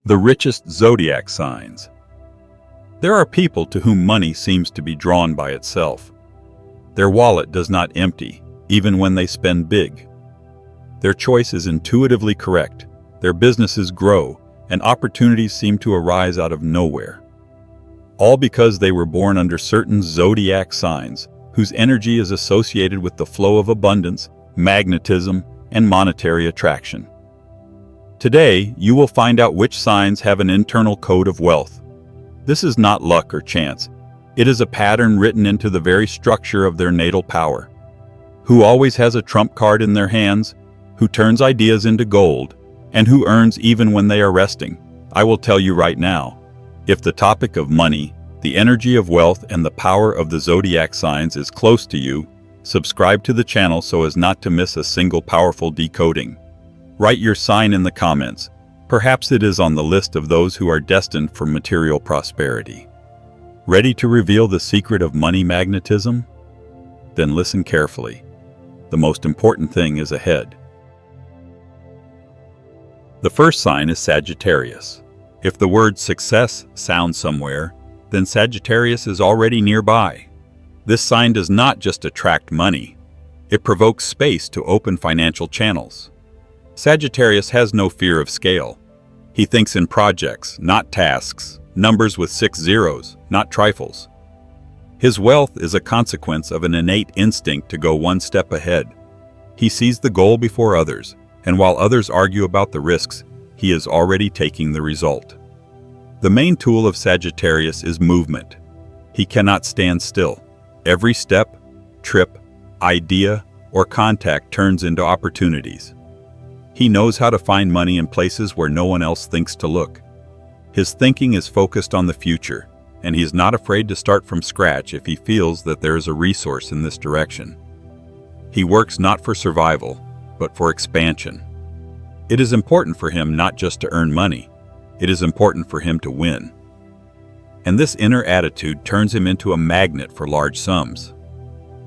The richest zodiac signs. There are people to whom money seems to be drawn by itself. Their wallet does not empty, even when they spend big. Their choice is intuitively correct, their businesses grow, and opportunities seem to arise out of nowhere. All because they were born under certain zodiac signs, whose energy is associated with the flow of abundance, magnetism, and monetary attraction. Today, you will find out which signs have an internal code of wealth. This is not luck or chance. It is a pattern written into the very structure of their natal power. Who always has a trump card in their hands, who turns ideas into gold, and who earns even when they are resting. I will tell you right now, if the topic of money, the energy of wealth, and the power of the zodiac signs is close to you, subscribe to the channel so as not to miss a single powerful decoding. Write your sign in the comments. Perhaps it is on the list of those who are destined for material prosperity. Ready to reveal the secret of money magnetism? Then listen carefully. The most important thing is ahead. The first sign is Sagittarius. If the word success sounds somewhere, then Sagittarius is already nearby. This sign does not just attract money. It provokes space to open financial channels. Sagittarius has no fear of scale. He thinks in projects, not tasks, numbers with 6 zeros, not trifles. His wealth is a consequence of an innate instinct to go one step ahead. He sees the goal before others, and while others argue about the risks, he is already taking the result. The main tool of Sagittarius is movement. He cannot stand still. Every step, trip, idea, or contact turns into opportunities. He knows how to find money in places where no one else thinks to look. His thinking is focused on the future, and he is not afraid to start from scratch if he feels that there is a resource in this direction. He works not for survival, but for expansion. It is important for him not just to earn money, it is important for him to win. And this inner attitude turns him into a magnet for large sums.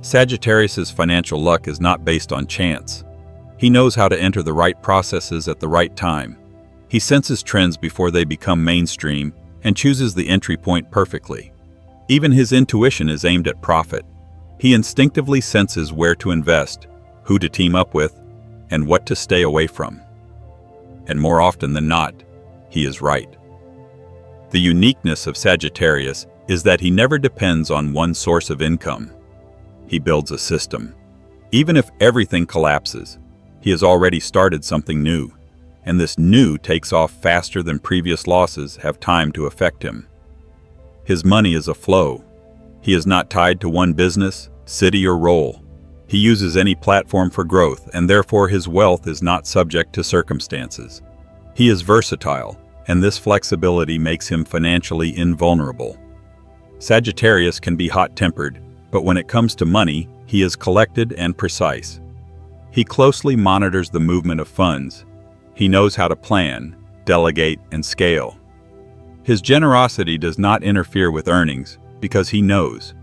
Sagittarius's financial luck is not based on chance. He knows how to enter the right processes at the right time. He senses trends before they become mainstream and chooses the entry point perfectly. Even his intuition is aimed at profit. He instinctively senses where to invest, who to team up with, and what to stay away from. And more often than not, he is right. The uniqueness of Sagittarius is that he never depends on one source of income. He builds a system. Even if everything collapses, he has already started something new, and this new takes off faster than previous losses have time to affect him. His money is a flow. He is not tied to one business, city, or role. He uses any platform for growth, and therefore his wealth is not subject to circumstances. He is versatile, and this flexibility makes him financially invulnerable. Sagittarius can be hot-tempered, but when it comes to money, he is collected and precise. He closely monitors the movement of funds. He knows how to plan, delegate, and scale. His generosity does not interfere with earnings because he knows.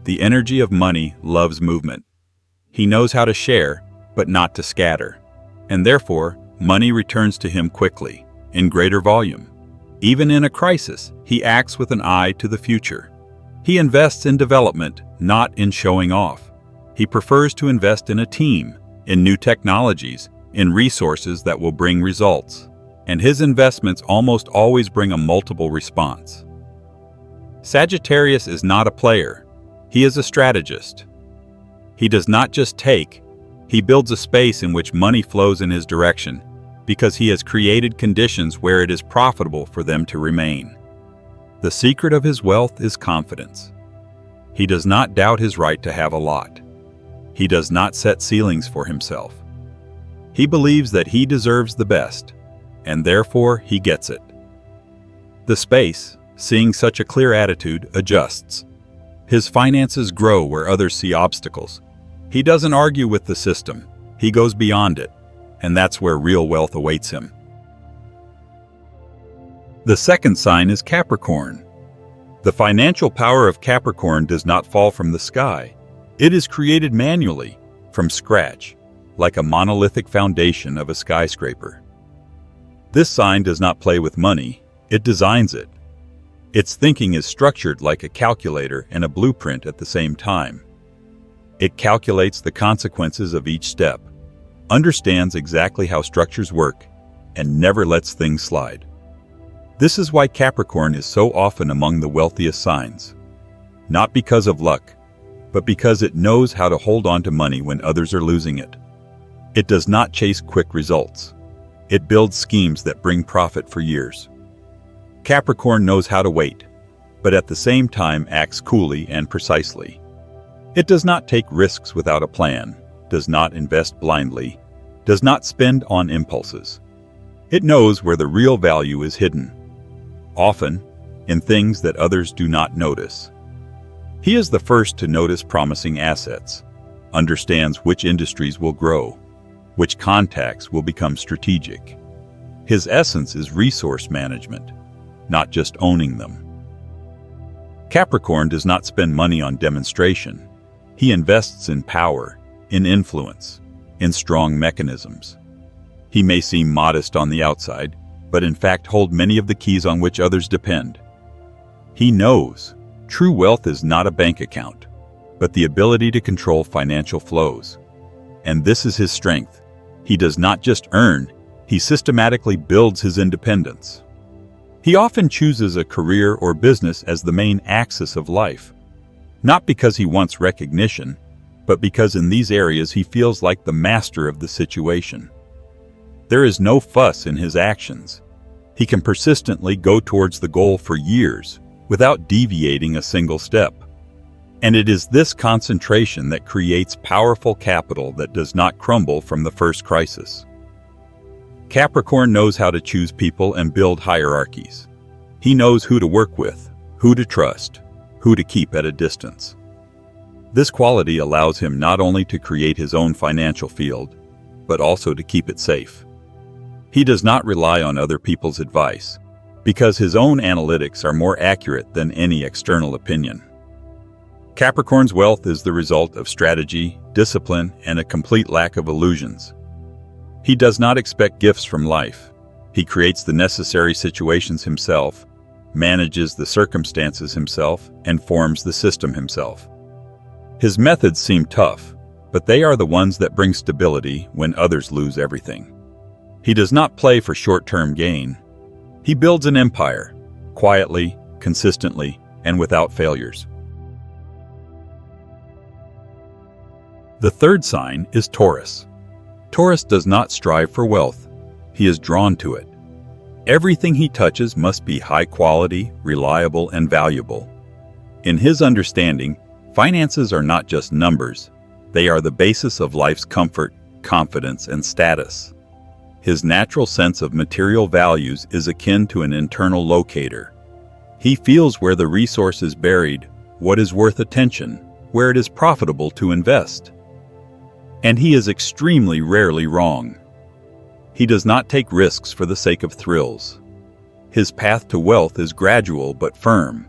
The energy of money loves movement. He knows how to share, but not to scatter. And therefore, money returns to him quickly, in greater volume. Even in a crisis, he acts with an eye to the future. He invests in development, not in showing off. He prefers to invest in a team, in new technologies, in resources that will bring results. And his investments almost always bring a multiple response. Sagittarius is not a player. He is a strategist. He does not just take, he builds a space in which money flows in his direction because he has created conditions where it is profitable for them to remain. The secret of his wealth is confidence. He does not doubt his right to have a lot. He does not set ceilings for himself. He believes that he deserves the best, and therefore he gets it. The space, seeing such a clear attitude, adjusts. His finances grow where others see obstacles. He doesn't argue with the system. He goes beyond it, and that's where real wealth awaits him. The second sign is Capricorn. The financial power of Capricorn does not fall from the sky. It is created manually, from scratch, like a monolithic foundation of a skyscraper. This sign does not play with money, it designs it. Its thinking is structured like a calculator and a blueprint at the same time. It calculates the consequences of each step, understands exactly how structures work, and never lets things slide. This is why Capricorn is so often among the wealthiest signs. Not because of luck, but because it knows how to hold on to money when others are losing it. It does not chase quick results. It builds schemes that bring profit for years. Capricorn knows how to wait, but at the same time acts coolly and precisely. It does not take risks without a plan, does not invest blindly, does not spend on impulses. It knows where the real value is hidden, often in things that others do not notice. He is the first to notice promising assets, understands which industries will grow, which contacts will become strategic. His essence is resource management, not just owning them. Capricorn does not spend money on demonstration. He invests in power, in influence, in strong mechanisms. He may seem modest on the outside, but in fact hold many of the keys on which others depend. He knows true wealth is not a bank account, but the ability to control financial flows. And this is his strength. He does not just earn, he systematically builds his independence. He often chooses a career or business as the main axis of life, not because he wants recognition, but because in these areas he feels like the master of the situation. There is no fuss in his actions. He can persistently go towards the goal for years without deviating a single step. And it is this concentration that creates powerful capital that does not crumble from the first crisis. Capricorn knows how to choose people and build hierarchies. He knows who to work with, who to trust, who to keep at a distance. This quality allows him not only to create his own financial field, but also to keep it safe. He does not rely on other people's advice, because his own analytics are more accurate than any external opinion. Capricorn's wealth is the result of strategy, discipline, and a complete lack of illusions. He does not expect gifts from life. He creates the necessary situations himself, manages the circumstances himself, and forms the system himself. His methods seem tough, but they are the ones that bring stability when others lose everything. He does not play for short-term gain. He builds an empire, quietly, consistently, and without failures. The third sign is Taurus. Taurus does not strive for wealth. He is drawn to it. Everything he touches must be high quality, reliable, and valuable. In his understanding, finances are not just numbers. They are the basis of life's comfort, confidence, and status. His natural sense of material values is akin to an internal locator. He feels where the resource is buried, what is worth attention, where it is profitable to invest. And he is extremely rarely wrong. He does not take risks for the sake of thrills. His path to wealth is gradual but firm.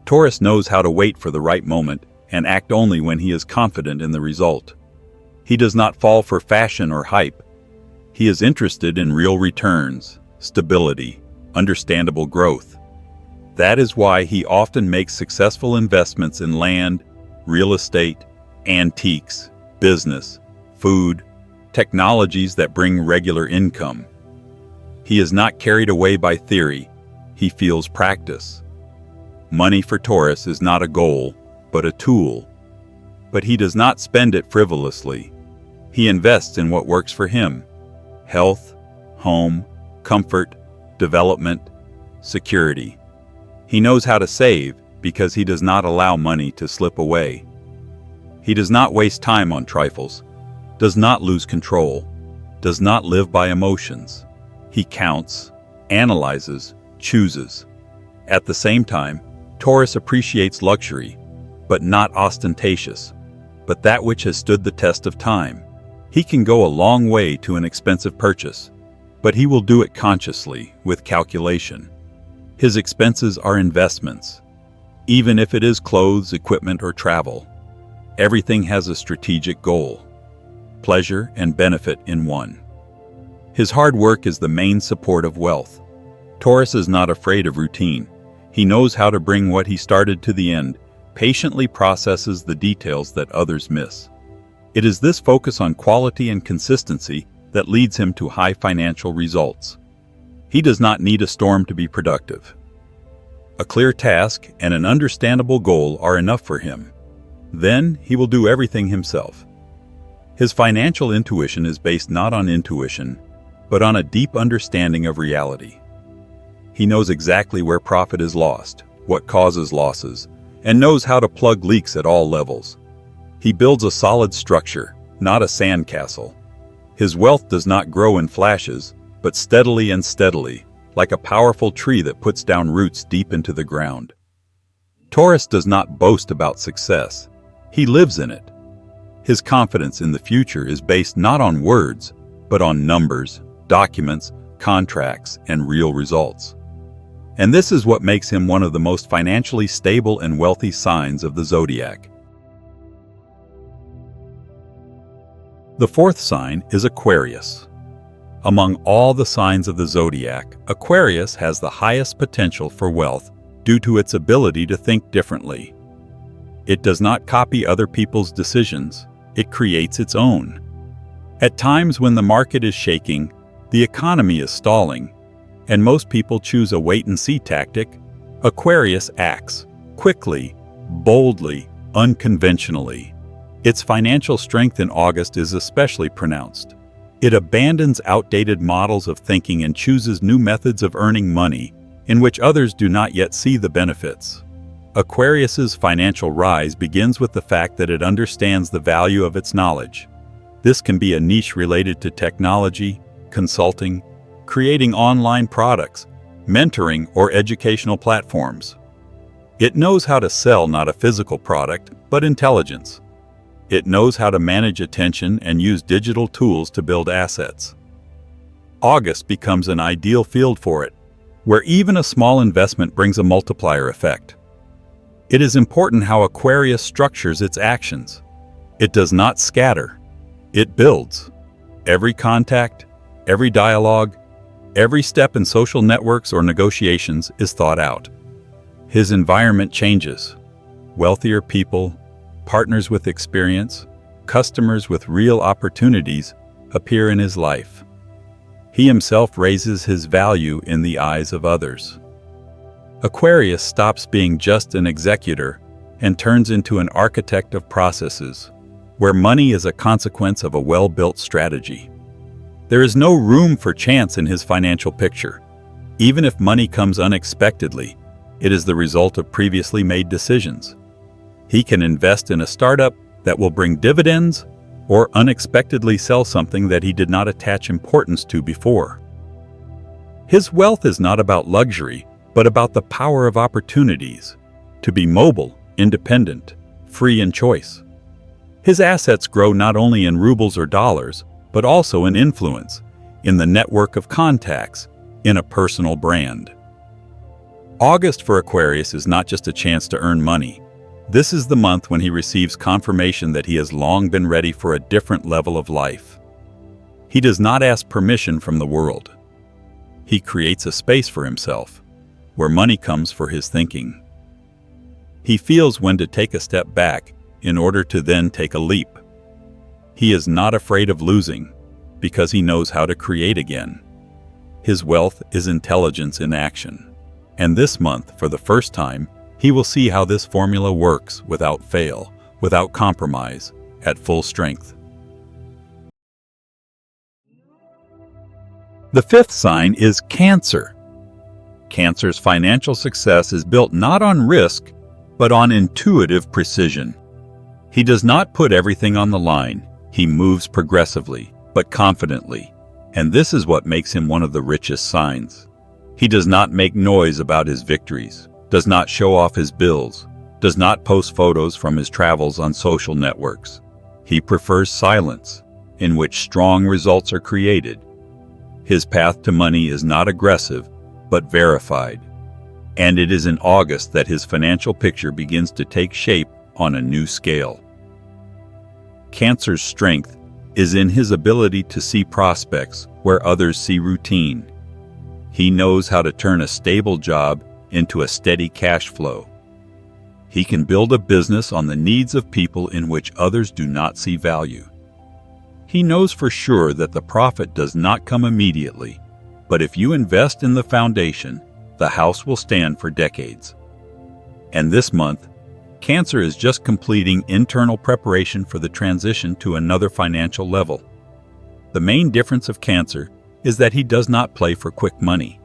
Taurus knows how to wait for the right moment and act only when he is confident in the result. He does not fall for fashion or hype. He is interested in real returns, stability, understandable growth. That is why he often makes successful investments in land, real estate, antiques, business, food, technologies that bring regular income. He is not carried away by theory. He feels practice. Money for Taurus is not a goal, but a tool. But he does not spend it frivolously. He invests in what works for him: health, home, comfort, development, security. He knows how to save because he does not allow money to slip away. He does not waste time on trifles, does not lose control, does not live by emotions. He counts, analyzes, chooses. At the same time, Taurus appreciates luxury, but not ostentatious, but that which has stood the test of time. He can go a long way to an expensive purchase, but he will do it consciously, with calculation. His expenses are investments. Even if it is clothes, equipment, or travel, everything has a strategic goal: pleasure and benefit in one. His hard work is the main support of wealth. Taurus is not afraid of routine. He knows how to bring what he started to the end, patiently processes the details that others miss. It is this focus on quality and consistency that leads him to high financial results. He does not need a storm to be productive. A clear task and an understandable goal are enough for him. Then he will do everything himself. His financial intuition is based not on intuition, but on a deep understanding of reality. He knows exactly where profit is lost, what causes losses, and knows how to plug leaks at all levels. He builds a solid structure, not a sandcastle. His wealth does not grow in flashes, but steadily and steadily, like a powerful tree that puts down roots deep into the ground. Taurus does not boast about success. He lives in it. His confidence in the future is based not on words, but on numbers, documents, contracts, and real results. And this is what makes him one of the most financially stable and wealthy signs of the zodiac. The fourth sign is Aquarius. Among all the signs of the zodiac, Aquarius has the highest potential for wealth due to its ability to think differently. It does not copy other people's decisions, it creates its own. At times when the market is shaking, the economy is stalling, and most people choose a wait-and-see tactic, Aquarius acts quickly, boldly, unconventionally. Its financial strength in August is especially pronounced. It abandons outdated models of thinking and chooses new methods of earning money, in which others do not yet see the benefits. Aquarius's financial rise begins with the fact that it understands the value of its knowledge. This can be a niche related to technology, consulting, creating online products, mentoring, or educational platforms. It knows how to sell not a physical product, but intelligence. It knows how to manage attention and use digital tools to build assets. August becomes an ideal field for it, where even a small investment brings a multiplier effect. It is important how Aquarius structures its actions. It does not scatter. It builds. Every contact, every dialogue, every step in social networks or negotiations is thought out. His environment changes. Wealthier people, partners with experience, customers with real opportunities appear in his life. He himself raises his value in the eyes of others. Aquarius stops being just an executor and turns into an architect of processes, where money is a consequence of a well-built strategy. There is no room for chance in his financial picture. Even if money comes unexpectedly, it is the result of previously made decisions. He can invest in a startup that will bring dividends or unexpectedly sell something that he did not attach importance to before. His wealth is not about luxury, but about the power of opportunities, to be mobile, independent, free in choice. His assets grow not only in rubles or dollars, but also in influence, in the network of contacts, in a personal brand. August for Aquarius is not just a chance to earn money. This is the month when he receives confirmation that he has long been ready for a different level of life. He does not ask permission from the world. He creates a space for himself, where money comes for his thinking. He feels when to take a step back in order to then take a leap. He is not afraid of losing, because he knows how to create again. His wealth is intelligence in action. And this month, for the first time, he will see how this formula works without fail, without compromise, at full strength. The fifth sign is Cancer. Cancer's financial success is built not on risk, but on intuitive precision. He does not put everything on the line. He moves progressively, but confidently. And this is what makes him one of the richest signs. He does not make noise about his victories, does not show off his bills, does not post photos from his travels on social networks. He prefers silence, in which strong results are created. His path to money is not aggressive, but verified. And it is in August that his financial picture begins to take shape on a new scale. Cancer's strength is in his ability to see prospects where others see routine. He knows how to turn a stable job into a steady cash flow. He can build a business on the needs of people in which others do not see value. He knows for sure that the profit does not come immediately, but if you invest in the foundation, the house will stand for decades. And this month, Cancer is just completing internal preparation for the transition to another financial level. The main difference of Cancer is that he does not play for quick money.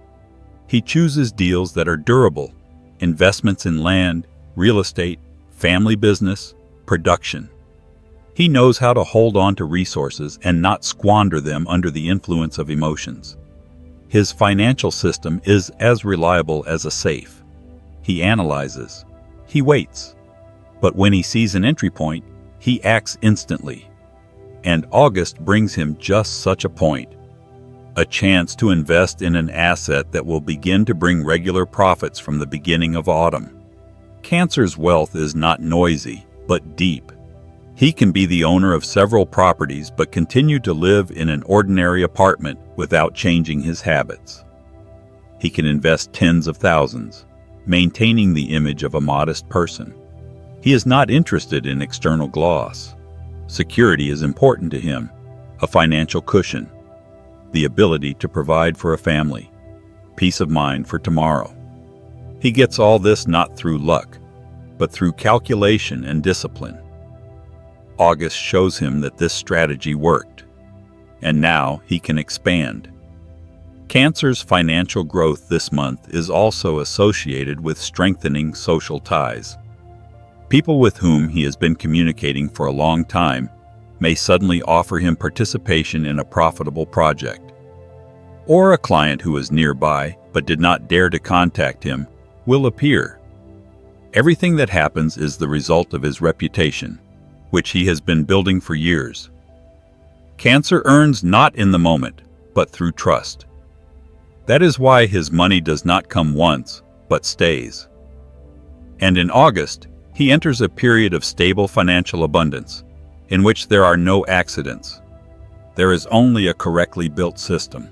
He chooses deals that are durable, investments in land, real estate, family business, production. He knows how to hold on to resources and not squander them under the influence of emotions. His financial system is as reliable as a safe. He analyzes. He waits. But when he sees an entry point, he acts instantly. And August brings him just such a point. A chance to invest in an asset that will begin to bring regular profits from the beginning of autumn. Cancer's wealth is not noisy, but deep. He can be the owner of several properties but continue to live in an ordinary apartment without changing his habits. He can invest tens of thousands, maintaining the image of a modest person. He is not interested in external gloss. Security is important to him, a financial cushion, the ability to provide for a family, peace of mind for tomorrow. He gets all this not through luck, but through calculation and discipline. August shows him that this strategy worked, and now he can expand. Cancer's financial growth this month is also associated with strengthening social ties. People with whom he has been communicating for a long time may suddenly offer him participation in a profitable project. Or a client who is nearby but did not dare to contact him will appear. Everything that happens is the result of his reputation, which he has been building for years. Cancer earns not in the moment, but through trust. That is why his money does not come once, but stays. And in August, he enters a period of stable financial abundance, in which there are no accidents. There is only a correctly built system.